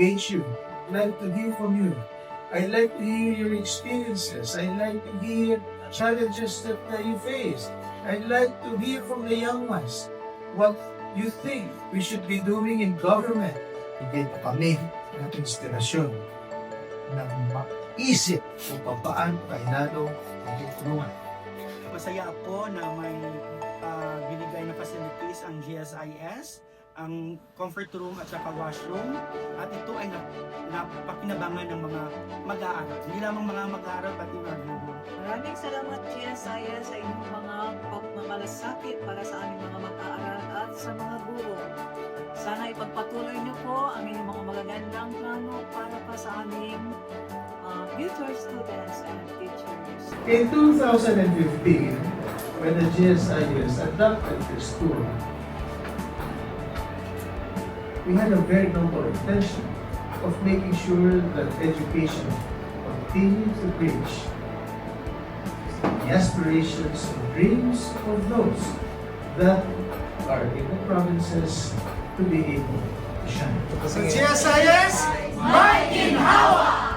engage you. I like to hear from you. I like to hear your experiences. I like to hear challenges that you face. I like to hear from the young ones what you think we should be doing in government. Bigyan niyo kami ng inspirasyon ng maisip kung paano tayo tulungan. Masaya ako na may binigay na facilities ang GSIS, ang comfort room at saka washroom, at ito ay napakinabangan ng mga mag-aaral. Hindi lamang mga mag-aaral pati mga guro. Maraming salamat GSIS sa inyong mga pagmamalasakit para sa aming mga mag-aaral at sa mga guro. Sana ipagpatuloy niyo po ang inyong mga magagandang plano para pa sa aming future students and teachers. In 2015, when the GSIS adopted this school, we had a very noble intention of making sure that education continues to reach the aspirations and dreams of those that are in the provinces to be able to shine. So GSIS, Mike Ginhawa!